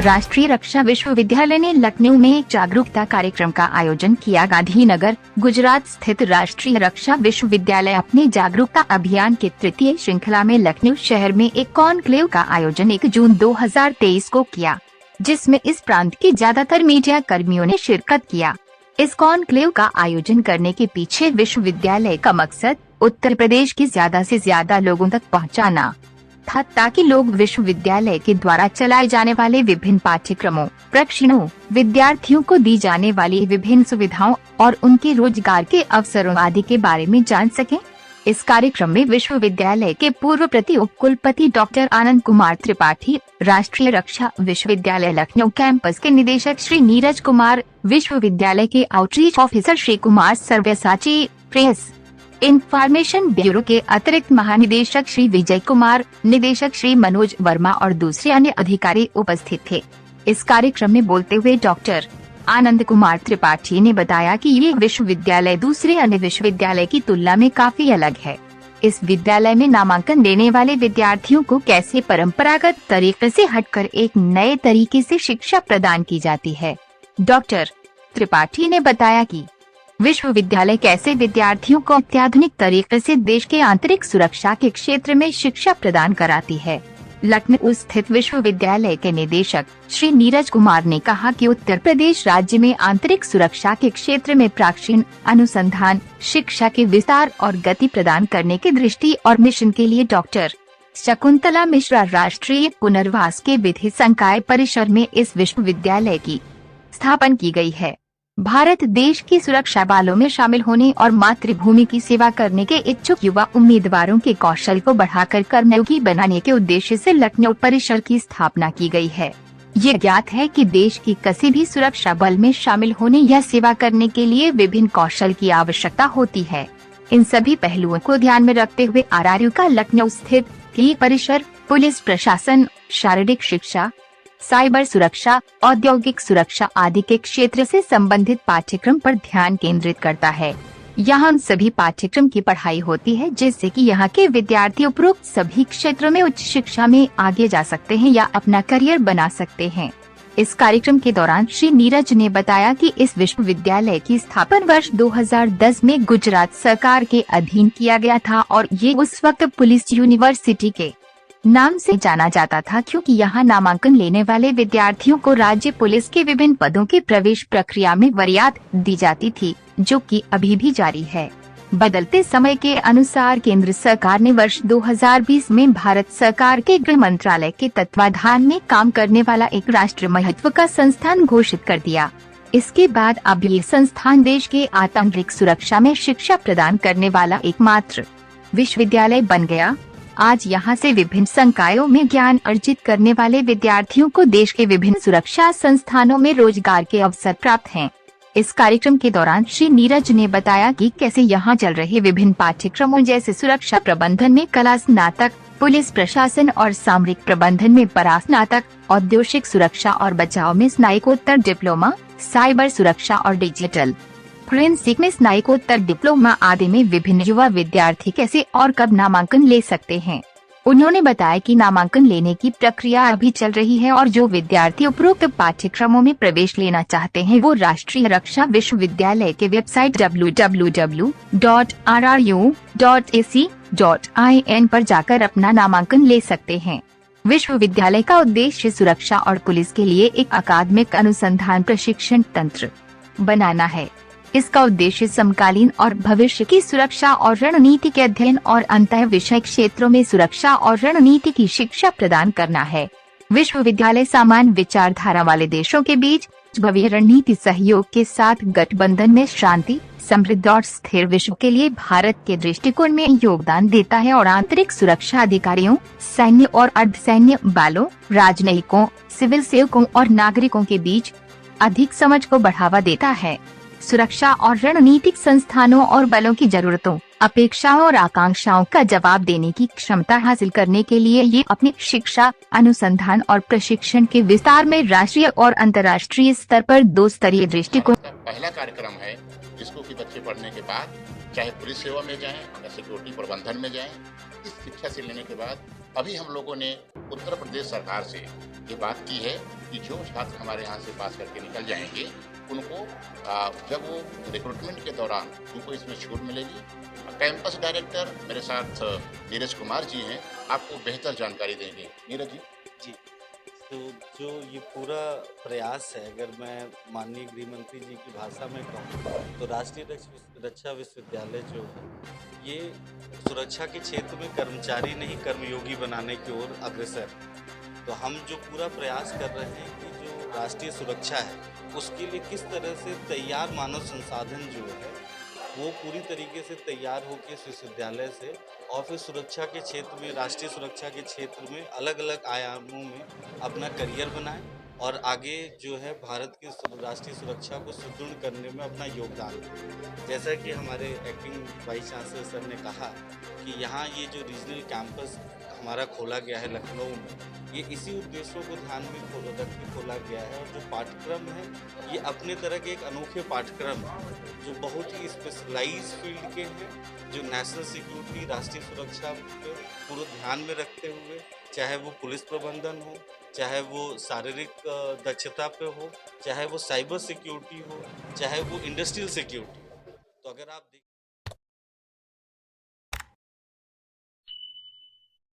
राष्ट्रीय रक्षा विश्वविद्यालय ने लखनऊ में एक जागरूकता कार्यक्रम का आयोजन किया। गांधीनगर, गुजरात स्थित राष्ट्रीय रक्षा विश्वविद्यालय अपने जागरूकता अभियान के तृतीय श्रृंखला में लखनऊ शहर में एक कॉन्क्लेव का आयोजन 1 जून 2023 को किया, जिसमें इस प्रांत के ज्यादातर मीडिया कर्मियों ने शिरकत किया। इस कॉन्क्लेव का आयोजन करने के पीछे विश्वविद्यालय का मकसद उत्तर प्रदेश के ज्यादा से ज्यादा लोगों तक पहुंचाना था, ताकि लोग विश्वविद्यालय के द्वारा चलाए जाने वाले विभिन्न पाठ्यक्रमों, प्रशिक्षणों, विद्यार्थियों को दी जाने वाली विभिन्न सुविधाओं और उनके रोजगार के अवसरों आदि के बारे में जान सकें। इस कार्यक्रम में विश्वविद्यालय के पूर्व प्रति उप कुलपति डॉक्टर आनंद कुमार त्रिपाठी, राष्ट्रीय रक्षा विश्वविद्यालय लखनऊ कैंपस के निदेशक श्री नीरज कुमार, विश्वविद्यालय के outreach officer Shri Kumar Sarvasachi, press information bureau के अतिरिक्त महानिदेशक श्री विजय कुमार, निदेशक श्री मनोज वर्मा और दूसरे अन्य अधिकारी उपस्थित थे। इस कार्यक्रम में बोलते हुए डॉक्टर आनंद कुमार त्रिपाठी ने बताया कि ये विश्वविद्यालय दूसरे अन्य विश्वविद्यालय की तुलना में काफी अलग है। इस विद्यालय में नामांकन लेने वाले विद्यार्थियों को कैसे परंपरागत तरीके से हटकर एक नए तरीके से शिक्षा प्रदान की जाती है। डॉक्टर त्रिपाठी ने बताया कि विश्वविद्यालय कैसे विद्यार्थियों को अत्याधुनिक तरीके से देश के आंतरिक सुरक्षा के क्षेत्र में शिक्षा प्रदान कराती है। लखनऊ स्थित विश्वविद्यालय के निदेशक श्री नीरज कुमार ने कहा कि उत्तर प्रदेश राज्य में आंतरिक सुरक्षा के क्षेत्र में प्राचीन अनुसंधान, शिक्षा के विस्तार और गति प्रदान करने की दृष्टि और मिशन के लिए डॉक्टर शकुंतला मिश्रा राष्ट्रीय पुनर्वास के विधि संकाय परिसर में इस विश्वविद्यालय की स्थापना की गई है। भारत देश की सुरक्षा बलों में शामिल होने और मातृभूमि की सेवा करने के इच्छुक युवा उम्मीदवारों के कौशल को बढ़ाकर कर्मयोगी बनाने के उद्देश्य से लखनऊ परिसर की स्थापना की गई है। ये ज्ञात है कि देश की किसी भी सुरक्षा बल में शामिल होने या सेवा करने के लिए विभिन्न कौशल की आवश्यकता होती है। इन सभी पहलुओं को ध्यान में रखते हुए आरआरयू का लखनऊ स्थित ये परिसर पुलिस प्रशासन, शारीरिक शिक्षा, साइबर सुरक्षा, औद्योगिक सुरक्षा आदि के क्षेत्र से संबंधित पाठ्यक्रम पर ध्यान केंद्रित करता है। यहाँ सभी पाठ्यक्रम की पढ़ाई होती है, जिससे कि यहाँ के विद्यार्थी उपरोक्त सभी क्षेत्रों में उच्च शिक्षा में आगे जा सकते हैं या अपना करियर बना सकते हैं। इस कार्यक्रम के दौरान श्री नीरज ने बताया कि इस विश्वविद्यालय की स्थापना वर्ष 2010 में गुजरात सरकार के अधीन किया गया था और ये उस वक्त पुलिस यूनिवर्सिटी के नाम से जाना जाता था, क्योंकि यहाँ नामांकन लेने वाले विद्यार्थियों को राज्य पुलिस के विभिन्न पदों की प्रवेश प्रक्रिया में वरीयता दी जाती थी, जो कि अभी भी जारी है। बदलते समय के अनुसार केंद्र सरकार ने वर्ष 2020 में भारत सरकार के गृह मंत्रालय के तत्वाधान में काम करने वाला एक राष्ट्रीय महत्व का संस्थान घोषित कर दिया। इसके बाद अब ये संस्थान देश के आंतरिक सुरक्षा में शिक्षा प्रदान करने वाला एकमात्र विश्वविद्यालय बन गया। आज यहाँ से विभिन्न संकायों में ज्ञान अर्जित करने वाले विद्यार्थियों को देश के विभिन्न सुरक्षा संस्थानों में रोजगार के अवसर प्राप्त हैं। इस कार्यक्रम के दौरान श्री नीरज ने बताया कि कैसे यहाँ चल रहे विभिन्न पाठ्यक्रमों जैसे सुरक्षा प्रबंधन में कला स्नातक, पुलिस प्रशासन और सामरिक प्रबंधन में परास्नातक, औद्योगिक सुरक्षा और बचाव में स्नातकोत्तर डिप्लोमा, साइबर सुरक्षा और डिजिटल फोरेंसिक में स्नातकोत्तर डिप्लोमा आदि में विभिन्न युवा विद्यार्थी कैसे और कब नामांकन ले सकते हैं। उन्होंने बताया कि नामांकन लेने की प्रक्रिया अभी चल रही है और जो विद्यार्थी उपरोक्त पाठ्यक्रमों में प्रवेश लेना चाहते हैं वो राष्ट्रीय रक्षा विश्वविद्यालय के वेबसाइट www.rru.ac.in पर जाकर अपना नामांकन ले सकते हैं। विश्वविद्यालय का उद्देश्य सुरक्षा और पुलिस के लिए एक अकादमिक अनुसंधान प्रशिक्षण तंत्र बनाना है। इसका उद्देश्य समकालीन और भविष्य की सुरक्षा और रणनीति के अध्ययन और अंतः विषय क्षेत्रों में सुरक्षा और रणनीति की शिक्षा प्रदान करना है। विश्वविद्यालय समान विचारधारा वाले देशों के बीच भव्य रणनीति सहयोग के साथ गठबंधन में शांति, समृद्ध और स्थिर विश्व के लिए भारत के दृष्टिकोण में योगदान देता है और आंतरिक सुरक्षा अधिकारियों, सैन्य और अर्धसैन्य बलों, राजनयिकों, सिविल सेवकों और नागरिकों के बीच अधिक समझ को बढ़ावा देता है। सुरक्षा और रणनीतिक संस्थानों और बलों की जरूरतों, अपेक्षाओं और आकांक्षाओं का जवाब देने की क्षमता हासिल करने के लिए ये अपनी शिक्षा, अनुसंधान और प्रशिक्षण के विस्तार में राष्ट्रीय और अंतर्राष्ट्रीय स्तर पर 2 स्तरीय दृष्टिकोण पहला कार्यक्रम है, जिसको कि बच्चे पढ़ने के बाद चाहे पुलिस सेवा में जाएं या सिक्योरिटी प्रबंधन में जाएं, इस शिक्षा से लेने के बाद अभी हम लोगों ने उत्तर प्रदेश सरकार से ये बात की है कि जो छात्र हमारे यहाँ से पास करके निकल जाएंगे उनको जब वो रिक्रूटमेंट के दौरान उनको इसमें छूट मिलेगी। कैंपस डायरेक्टर मेरे साथ नीरज कुमार जी हैं, आपको बेहतर जानकारी देंगे। नीरज जी। जी, तो जो ये पूरा प्रयास है, अगर मैं माननीय गृह मंत्री जी की भाषा में कहूँ तो राष्ट्रीय रक्षा विश्वविद्यालय जो है ये सुरक्षा के क्षेत्र में कर्मचारी नहीं कर्मयोगी बनाने की ओर अग्रसर है। तो हम जो पूरा प्रयास कर रहे हैं कि जो राष्ट्रीय सुरक्षा है उसके लिए किस तरह से तैयार मानव संसाधन जो है वो पूरी तरीके से तैयार होकर इस विश्वविद्यालय से और फिर सुरक्षा के क्षेत्र में, राष्ट्रीय सुरक्षा के क्षेत्र में अलग अलग आयामों में अपना करियर बनाएं और आगे जो है भारत की राष्ट्रीय सुरक्षा को सुदृढ़ करने में अपना योगदान दें। जैसा कि हमारे एक्टिंग वाइस चांसलर सर ने कहा कि यहाँ ये जो रीजनल कैंपस हमारा खोला गया है लखनऊ में, ये इसी उद्देश्यों को ध्यान में रख के खोला गया है। और जो पाठ्यक्रम है ये अपने तरह के एक अनोखे पाठ्यक्रम है जो बहुत ही स्पेशलाइज फील्ड के हैं, जो नेशनल सिक्योरिटी, राष्ट्रीय सुरक्षा पे पूरा ध्यान में रखते हुए, चाहे वो पुलिस प्रबंधन हो, चाहे वो शारीरिक दक्षता पे हो, चाहे वो साइबर सिक्योरिटी हो, चाहे वो इंडस्ट्रियल सिक्योरिटी हो। तो अगर आप